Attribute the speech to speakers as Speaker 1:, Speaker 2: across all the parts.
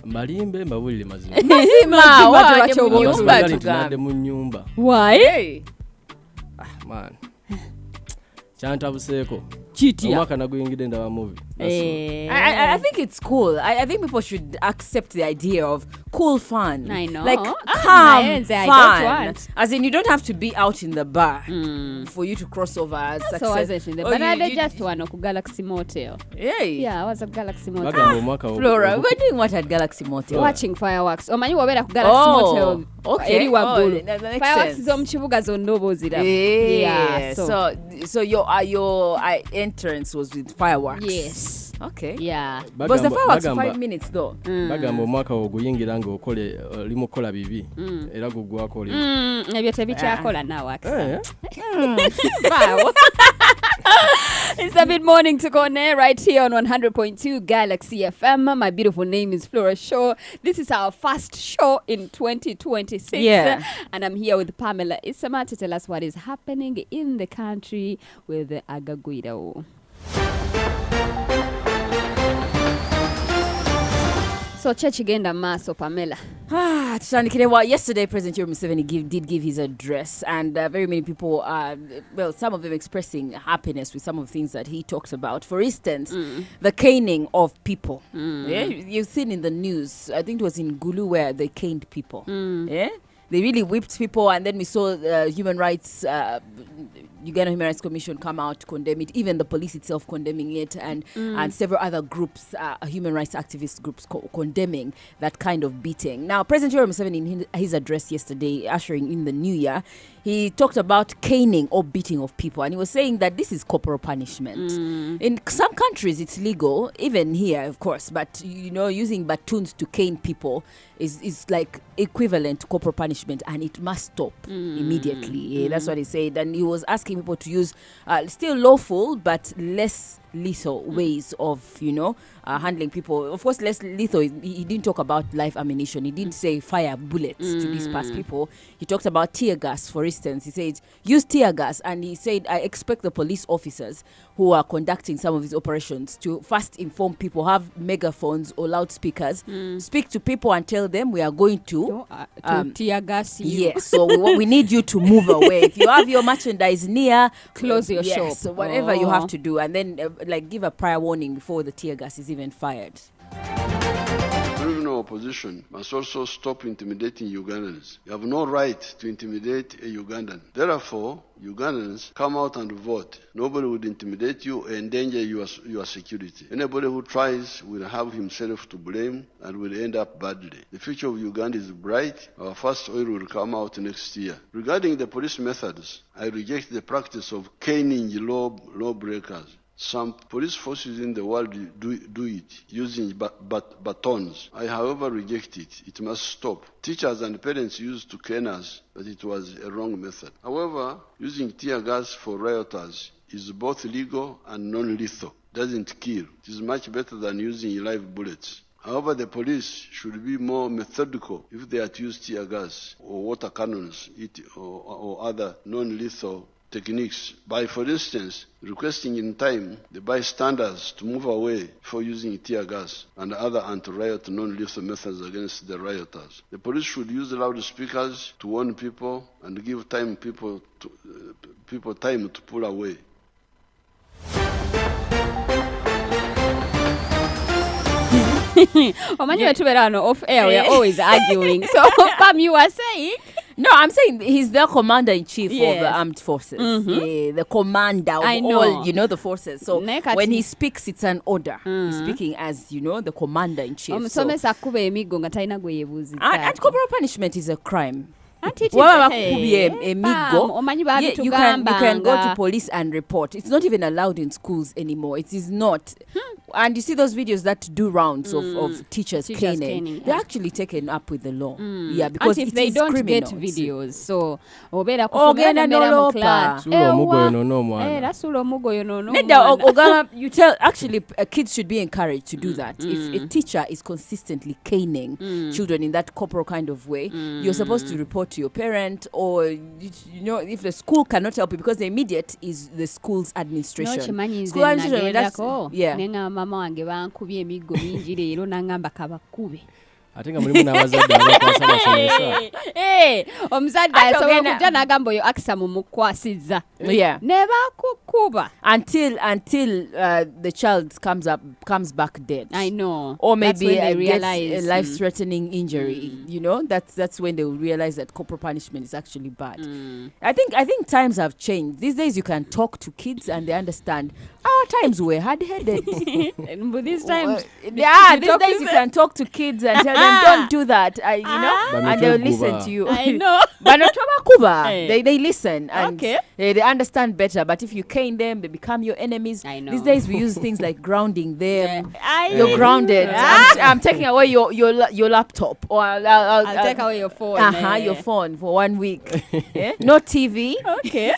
Speaker 1: Malimbe mbawulire mazima.
Speaker 2: Mazima
Speaker 1: mu nyumba.
Speaker 2: Why?
Speaker 1: Man. Chanta buseeko.
Speaker 2: Chitia.
Speaker 1: Omwaka naguyingide ndaba movie.
Speaker 3: I think it's cool. I think people should accept the idea of cool fun.
Speaker 2: I know.
Speaker 3: Like calm fun. As in, you don't have to be out in the bar for you to cross over.
Speaker 2: So I was in the but I just want to Galaxy Motel.
Speaker 3: Yeah,
Speaker 2: I was at Galaxy Motel.
Speaker 3: Flora, we're doing what at Galaxy Motel?
Speaker 2: Watching fireworks. Oh, man, you were at Galaxy Motel.
Speaker 3: Okay.
Speaker 2: That makes fireworks sense. Yeah.
Speaker 3: So your entrance was with fireworks.
Speaker 2: Yes.
Speaker 3: Okay.
Speaker 2: Yeah.
Speaker 3: Was the fireworks 5 minutes though?
Speaker 1: Bagamba omwaka oguyingira ngo okole limukola bibi era gugwako oli.
Speaker 2: Ebyo tebikyakola now
Speaker 1: Eh.
Speaker 2: Wow. It's a bit morning to go on air right here on 100.2 Galaxy FM. My beautiful name is Flora Shaw. This is our first show in 2026.
Speaker 3: Yeah.
Speaker 2: And I'm here with Pamela Isama to tell us what is happening in the country with Agaguido. So Chechigenda Maso, Pamela.
Speaker 3: Yesterday, President Museveni did give his address, and very many people, some of them expressing happiness with some of the things that he talked about. For instance, the caning of people. Yeah? You've seen in the news, I think it was in Gulu where they caned people. Yeah? They really whipped people, and then we saw human rights, Uganda Human Rights Commission come out to condemn it, even the police itself condemning it, and several other groups, human rights activist groups condemning that kind of beating. Now, President Museveni, in his address yesterday, ushering in the new year, he talked about caning or beating of people, and he was saying that this is corporal punishment. In some countries, it's legal, even here, of course, but, using batons to cane people is like equivalent to corporal punishment, and it must stop immediately. Yeah, that's what he said. And he was asking people to use still lawful but less lethal ways of handling people. Of course, less lethal. He didn't talk about live ammunition. He didn't say fire bullets to disperse people. He talked about tear gas, for instance. He said use tear gas, and he said I expect the police officers who are conducting some of these operations to first inform people, have megaphones or loudspeakers, speak to people and tell them we are going to
Speaker 2: tear gas you.
Speaker 3: Yes, so we need you to move away. If you have your merchandise near,
Speaker 2: close your shop.
Speaker 3: So whatever you have to do, and then give a prior warning before the tear gas is even fired.
Speaker 4: Criminal opposition must also stop intimidating Ugandans. You have no right to intimidate a Ugandan. Therefore, Ugandans, come out and vote. Nobody would intimidate you or endanger your security. Anybody who tries will have himself to blame and will end up badly. The future of Uganda is bright. Our first oil will come out next year. Regarding the police methods, I reject the practice of caning lawbreakers. Some police forces in the world do it using batons. I, however, reject it. It must stop. Teachers and parents used to cane us, but it was a wrong method. However, using tear gas for rioters is both legal and non-lethal. Doesn't kill. It is much better than using live bullets. However, the police should be more methodical if they are to use tear gas or water cannons or other non-lethal techniques by, for instance, requesting in time the bystanders to move away before using tear gas and other anti-riot non-lethal methods against the rioters. The police should use loudspeakers to warn people and give people time to pull away.
Speaker 2: Off air, we are always arguing. So, Pam, you are saying?
Speaker 3: No, I'm saying he's the commander-in-chief of the armed forces. Yeah, the commander of all, the forces. So when he speaks, it's an order. He's speaking as, the commander-in-chief. And corporal punishment is a crime. You can go to police and report. It's not even allowed in schools anymore. It is not. And you see those videos that do rounds of teachers caning. They're actually taken up with the law. Yeah, because
Speaker 2: if they don't
Speaker 3: criminal.
Speaker 2: get videos, so
Speaker 3: you tell actually kids should be encouraged to do that. If a teacher is consistently caning children in that corporal kind of way, you're supposed to report to your parent, or if the school cannot help you, because the immediate is the school's administration. School administration,
Speaker 2: mama wange bankubye emiggo mingi leero nangamba kabakube.
Speaker 1: ate nga mulimu n'abazadde abakwasa basomesa.
Speaker 2: Omuzadde asobola kujja n'agamba oyo akisa mumukwasizza ne bakukuba
Speaker 3: until the child comes back dead.
Speaker 2: I know.
Speaker 3: Or maybe
Speaker 2: gets
Speaker 3: a life-threatening injury. You know, that's when they will realize that corporal punishment is actually bad. I think times have changed. These days you can talk to kids and they understand. Our times were hard-headed.
Speaker 2: But these times,
Speaker 3: these days you can talk to kids and tell them, don't do that, and they'll listen to you.
Speaker 2: I know.
Speaker 3: But not Kuba. They listen and
Speaker 2: Okay.
Speaker 3: they understand better. But if you cane them, they become your enemies.
Speaker 2: I know.
Speaker 3: These days we use things like grounding them.
Speaker 2: You're
Speaker 3: You're grounded. I'm taking away your laptop, or
Speaker 2: I'll take away your phone.
Speaker 3: Your phone for 1 week. No TV.
Speaker 2: Okay.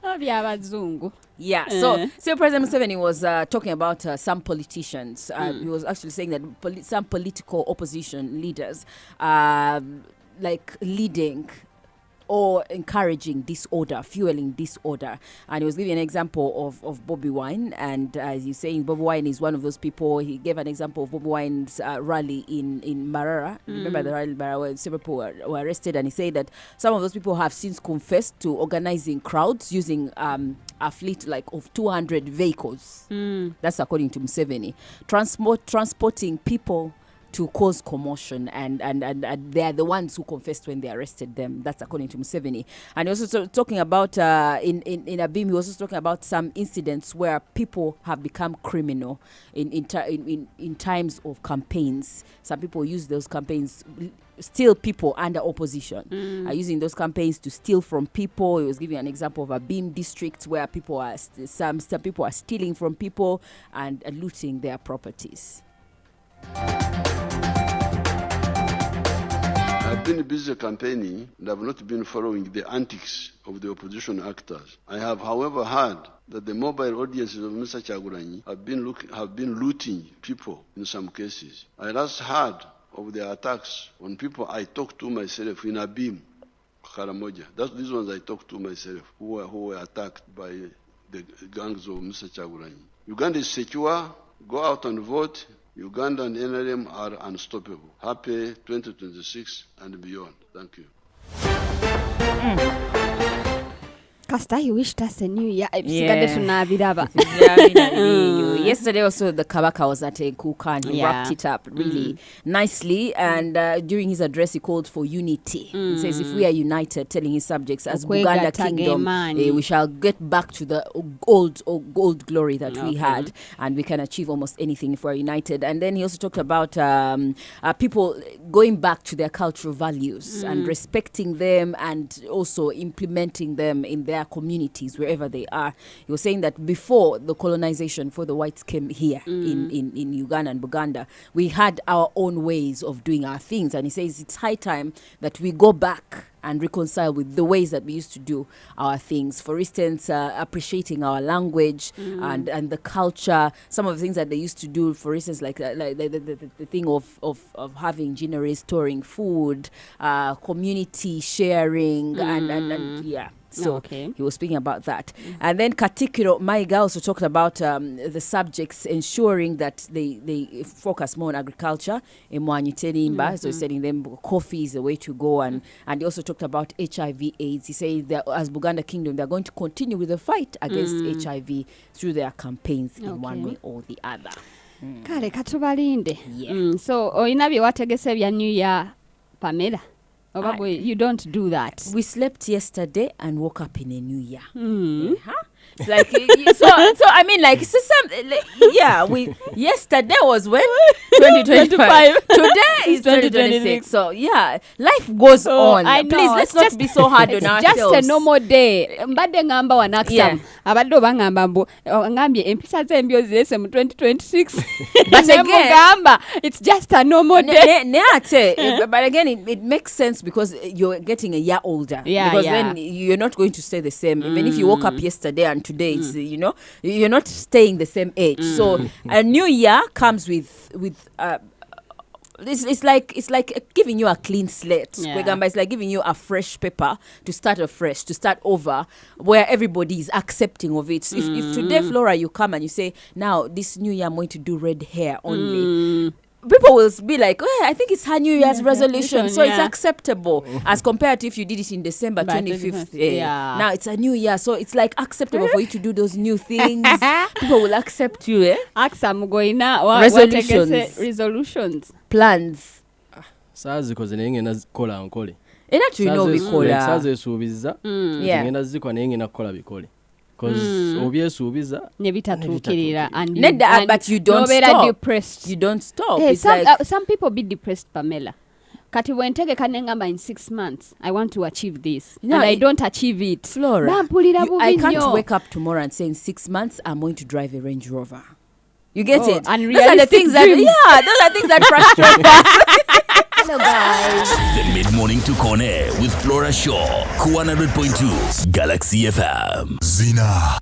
Speaker 2: Byabazungu.
Speaker 3: Yeah. So President Museveni was talking about some politicians. He was actually saying that some political opposition leaders like leading or encouraging disorder, fueling disorder. And he was giving an example of Bobby Wine. And as you're saying, Bobby Wine is one of those people. He gave an example of Bobby Wine's rally in Marara. Remember the rally in Marara where several people were arrested? And he said that some of those people have since confessed to organizing crowds using a fleet like of 200 vehicles. That's according to Museveni. Transporting people to cause commotion, and they are the ones who confessed when they arrested them. That's according to Museveni. And he also talking about in Abim, he was also talking about some incidents where people have become criminal in times of campaigns. Some people use those campaigns, steal people under opposition, are using those campaigns to steal from people. He was giving an example of a Abim district where people are some people are stealing from people and looting their properties.
Speaker 4: I've been busy campaigning and have not been following the antics of the opposition actors. I have, however, heard that the mobile audiences of Mr. Chagulanyi have been looting people in some cases. I last heard of the attacks on people I talked to myself in Abim, Karamoja. These ones I talked to myself who were attacked by the gangs of Mr. Chagulanyi. Uganda is secure. Go out and vote. Uganda and NRM are unstoppable. Happy 2026 and beyond. Thank you.
Speaker 2: Kasita, you wished us a new year.
Speaker 3: Yesterday also the Kabaka was at Kuka and he wrapped it up really nicely, and during his address he called for unity. He says if we are united, telling his subjects as Buganda Kingdom, we shall get back to the old glory that we had, and we can achieve almost anything if we're united. And then he also talked about people going back to their cultural values and respecting them and also implementing them in their communities wherever they are. He was saying that before the colonization, for the whites came here in Uganda and Buganda, we had our own ways of doing our things, and he says it's high time that we go back and reconcile with the ways that we used to do our things. For instance, appreciating our language and the culture. Some of the things that they used to do, for instance, like the thing of having Jinere storing food, community sharing, and yeah. So he was speaking about that. And then Katikiro Maiga also talked about the subjects ensuring that they focus more on agriculture. So he's telling them coffee is the way to go. And he also talked about HIV/AIDS. He said that as Buganda Kingdom, they're going to continue with the fight against HIV through their campaigns in one way or the other.
Speaker 2: Kale katubalinde. So oyina bye wategese bya New Year, Pamela? You don't do that.
Speaker 3: We slept yesterday and woke up in a new year. Like so I mean, like it's yesterday was when 2025. Today is 2026. So yeah, life goes on.
Speaker 2: I know.
Speaker 3: Please let's not be so hard on ourselves.
Speaker 2: Just a normal day. Mbadde ngamba wanaksam. Abadde obangamba mbu ngambye empisa zembyo zese mu 2026.
Speaker 3: But again,
Speaker 2: it's just a normal day.
Speaker 3: But again, it makes sense because you're getting a year older. Because then you're not going to stay the same. Even if you woke up yesterday and today, it's, you're not staying the same age. So a new year comes with it's like giving you a clean slate. It's like giving you a fresh paper to start afresh, to start over, where everybody is accepting of it. If today, Flora, you come and you say, now this new year I'm going to do red hair only. people will be like, oh, I think it's her New Year's resolution, so it's
Speaker 2: yeah.
Speaker 3: acceptable as compared to if you did it in December 25th.
Speaker 2: Yeah.
Speaker 3: Now it's a new year, so it's like acceptable for you to do those new things. People will accept you,
Speaker 2: resolutions.
Speaker 3: Plans.
Speaker 1: Saa zikoze naye ngenda zikola nkole.
Speaker 3: Era tulina obikola.
Speaker 1: Saa zesuubiza. Ngenda zikola naye ngenda kukola bikole. Because obyesuubiza
Speaker 2: ne bitatuukirira and
Speaker 3: but you don't stop.
Speaker 2: Depressed.
Speaker 3: You don't stop.
Speaker 2: Hey,
Speaker 3: it's
Speaker 2: some people be depressed, Pamela. Kati wentegeka nengamba in 6 months I want to achieve this, and I don't achieve it.
Speaker 3: Flora, I can't wake up tomorrow and say in 6 months I'm going to drive a Range Rover. You get it?
Speaker 2: And
Speaker 3: those are the things that those are things that frustrate us. Hello guys.
Speaker 5: The Mid-Morning to Corner with Flora Shaw, 100.2 Galaxy FM. Zina.